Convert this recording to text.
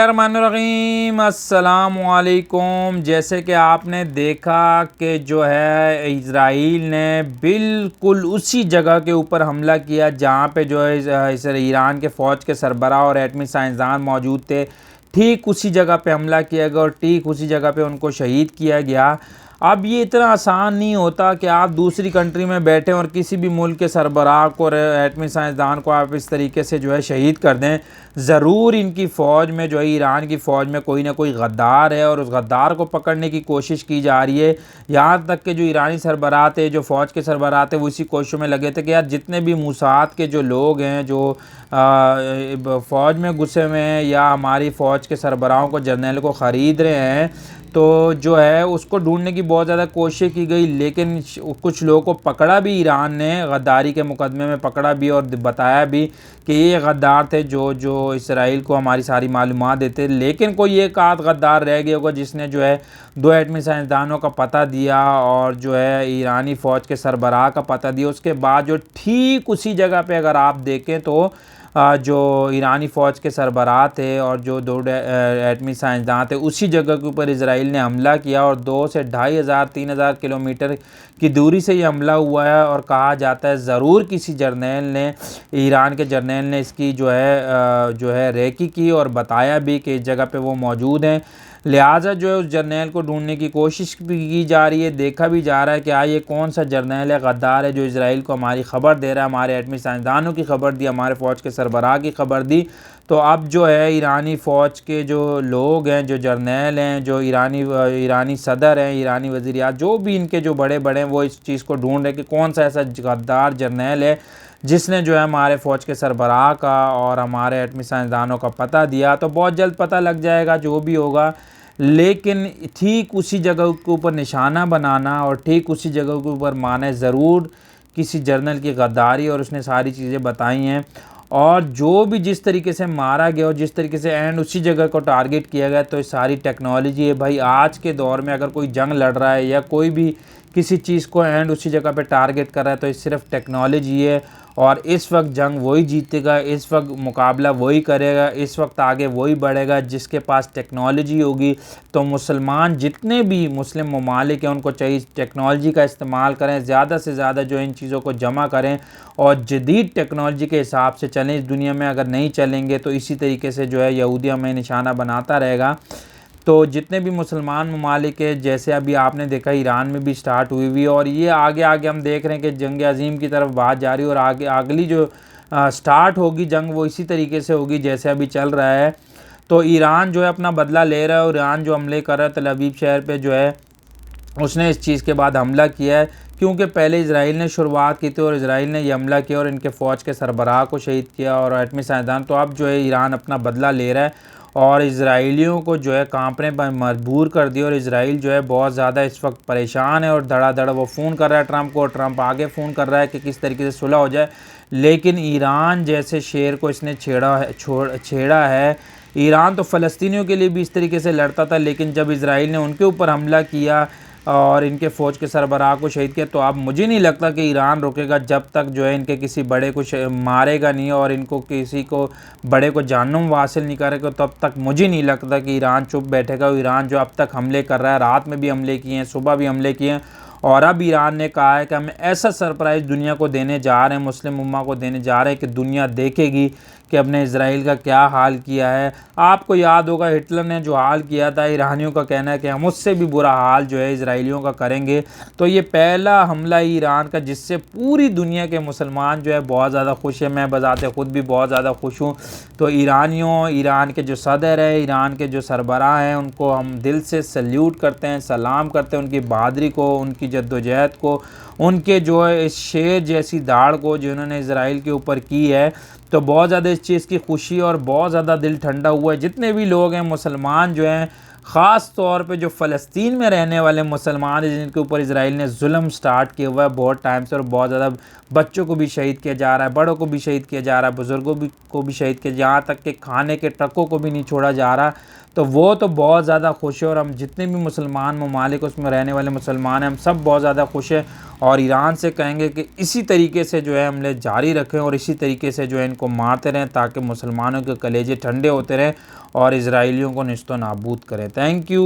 रहीम अस्सलामुअलैकुम। जैसे कि आपने देखा कि जो है इज़राइल ने बिल्कुल उसी जगह के ऊपर हमला किया जहाँ पे जो है इस ईरान के फ़ौज के सरबराह और एटमी साइंसदान मौजूद थे। ठीक उसी जगह पे हमला किया गया और ठीक उसी जगह पे उनको शहीद किया गया। अब ये इतना आसान नहीं होता कि आप दूसरी कंट्री में बैठे और किसी भी मुल्क के सरबराह को और एटमी साइंसदान को आप इस तरीके से जो है शहीद कर दें। ज़रूर इनकी फ़ौज में जो है ईरान की फ़ौज में कोई ना कोई गद्दार है और उस गद्दार को पकड़ने की कोशिश की जा रही है। यहाँ तक कि जो ईरानी सरबराह थे, जो फ़ौज के सरबराह थे, वो इसी कोशिशों में लगे थे कि यार जितने भी मूसाद के जो लोग हैं जो फ़ौज में घुसे हुए हैं या हमारी फ़ौज के सरबराहों को, जर्नल को ख़रीद रहे हैं, तो जो है उसको ढूंढने की बहुत ज़्यादा कोशिश की गई। लेकिन कुछ लोगों को पकड़ा भी ईरान ने, गद्दारी के मुकदमे में पकड़ा भी और बताया भी कि ये गद्दार थे जो इसराइल को हमारी सारी मालूमात देते। लेकिन कोई एक आध गद्दार रह गया होगा जिसने जो है दो एटमी साइंसदानों का पता दिया और जो है ईरानी फ़ौज के सरबराह का पता दिया। उसके बाद जो ठीक उसी जगह पे अगर आप देखें तो जो ईरानी फ़ौज के सरबराह थे और जो दो एटमी साइंसदान थे, उसी जगह के ऊपर इज़राइल ने हमला किया और 2 से 2500-3000 किलोमीटर की दूरी से ये हमला हुआ है। और कहा जाता है ज़रूर किसी जर्नैल ने, ईरान के जर्नैल ने इसकी जो है रेकी की और बताया भी कि इस जगह पे वो मौजूद हैं। लिहाजा जो है उस जर्नैल को ढूंढने की कोशिश भी की जा रही है। देखा भी जा रहा है कि ये कौन सा जर्नैल है, गद्दार है, जो इज़राइल को हमारी ख़बर दे रहा है, हमारे एटमी साइंसदानों की ख़बर दी, हमारे फ़ौज के सरबराह की ख़बर दी। तो अब जो है ईरानी फ़ौज के जो लोग हैं, जो जर्नैल हैं, जो ईरानी सदर हैं, ईरानी वज़ीर-ए-आज़म, जो भी इनके जो बड़े बड़े हैं, वो इस चीज़ को ढूंढ रहे कि कौन सा ऐसा गद्दार जर्नैल है जिसने जो है हमारे फ़ौज के सरबराह का और हमारे एटमी साइंसदानों का पता दिया। तो बहुत जल्द पता लग जाएगा जो भी होगा। लेकिन ठीक उसी जगह के ऊपर निशाना बनाना और ठीक उसी जगह के ऊपर माने ज़रूर किसी जर्नल की गद्दारी, और उसने सारी चीज़ें बताई हैं। और जो भी जिस तरीके से मारा गया और जिस तरीके से एंड उसी जगह को टारगेट किया गया, तो ये सारी टेक्नोलॉजी है भाई। आज के दौर में अगर कोई जंग लड़ रहा है या कोई भी किसी चीज़ को एंड उसी जगह पे टारगेट कर रहा है, तो ये सिर्फ टेक्नोलॉजी है। और इस वक्त जंग वही जीतेगा, इस वक्त मुकाबला वही करेगा, इस वक्त आगे वही बढ़ेगा जिसके पास टेक्नोलॉजी होगी। तो मुसलमान जितने भी मुस्लिम ममालिक हैं उनको चाहिए टेक्नोलॉजी का इस्तेमाल करें, ज़्यादा से ज़्यादा जो इन चीज़ों को जमा करें और जदीद टेक्नोलॉजी के हिसाब से चलें इस दुनिया में। अगर नहीं चलेंगे तो इसी तरीके से जो है यहूदिया में निशाना बनाता रहेगा। तो जितने भी मुसलमान ममालिक है, जैसे अभी आपने देखा ईरान में भी स्टार्ट हुई हुई, और ये आगे आगे हम देख रहे हैं कि जंग अज़ीम की तरफ बात जा रही है। और आगे अगली जो स्टार्ट होगी जंग, वो इसी तरीके से होगी जैसे अभी चल रहा है। तो ईरान जो है अपना बदला ले रहा है और ईरान जो हमले कर रहा है तल अवीव शहर पे, जो है उसने इस चीज़ के बाद हमला किया है, क्योंकि पहले इज़राइल ने शुरुआत की थी और इज़राइल ने ये हमला किया और इनके फ़ौज के सरबराह को शहीद किया और एटमी साइंसदान। तो अब जो है ईरान अपना बदला ले रहा है और इज़राइलियों को जो है कांपने पर मजबूर कर दिया। और इज़राइल जो है बहुत ज़्यादा इस वक्त परेशान है और धड़ाधड़ वो फ़ोन कर रहा है ट्रंप को, और ट्रंप आगे फ़ोन कर रहा है कि किस तरीके से सुलह हो जाए। लेकिन ईरान जैसे शेर को इसने छेड़ा है। ईरान तो फ़लस्तीनियों के लिए भी इस तरीके से लड़ता था, लेकिन जब इज़राइल ने उनके ऊपर हमला किया और इनके फ़ौज के सरबराह को शहीद किया, तो अब मुझे नहीं लगता कि ईरान रुकेगा जब तक जो है इनके किसी बड़े को मारेगा नहीं और इनको किसी को बड़े को जहन्नुम वासिल नहीं करेगा। तब तक मुझे नहीं लगता कि ईरान चुप बैठेगा। ईरान जो अब तक हमले कर रहा है, रात में भी हमले किए हैं, सुबह भी हमले किए हैं, और अब ईरान ने कहा है कि हम ऐसा सरप्राइज़ दुनिया को देने जा रहे हैं, मुस्लिम उम्मा को देने जा रहे हैं कि दुनिया देखेगी कि अपने इज़राइल का क्या हाल किया है। आपको याद होगा हिटलर ने जो हाल किया था, ईरानियों का कहना है कि हम उससे भी बुरा हाल जो है इज़राइलियों का करेंगे। तो ये पहला हमला ईरान का जिससे पूरी दुनिया के मुसलमान जो है बहुत ज़्यादा खुश है। मैं बज़ाते ख़ुद भी बहुत ज़्यादा खुश हूँ। तो ईरानियों, ईरान के जो सदर है, ईरान के जो सरबराह हैं, उनको हम दिल से सल्यूट करते हैं, सलाम करते हैं उनकी बहादुरी को, उनकी जद्दोजहद को, उनके जो है इस शेर जैसी दाड़ को जिन्होंने इज़राइल के ऊपर की है। तो बहुत ज़्यादा इस चीज़ की खुशी और बहुत ज़्यादा दिल ठंडा हुआ है। जितने भी लोग हैं मुसलमान जो हैं, ख़ास तौर पे जो फ़लस्तीन में रहने वाले मुसलमान हैं जिनके ऊपर इज़राइल ने जुल्म स्टार्ट किया हुआ है बहुत टाइम से, और बहुत ज़्यादा बच्चों को भी शहीद किया जा रहा है, बड़ों को भी शहीद किया जा रहा है, बुज़ुर्गों को भी शहीद किया, यहाँ तक कि खाने के ट्रकों को भी नहीं छोड़ा जा रहा। तो वो तो बहुत ज़्यादा खुश है। और हम जितने भी मुसलमान ममालिक उसमें रहने वाले मुसलमान हैं, हम सब बहुत ज़्यादा खुश हैं और ईरान से कहेंगे कि इसी तरीके से जो है हमले जारी रखें और इसी तरीके से जो है इनको मारते रहें ताकि मुसलमानों के कलेजे ठंडे होते रहें और इसराइलियों को निस्तो नाबूद करे। Thank you.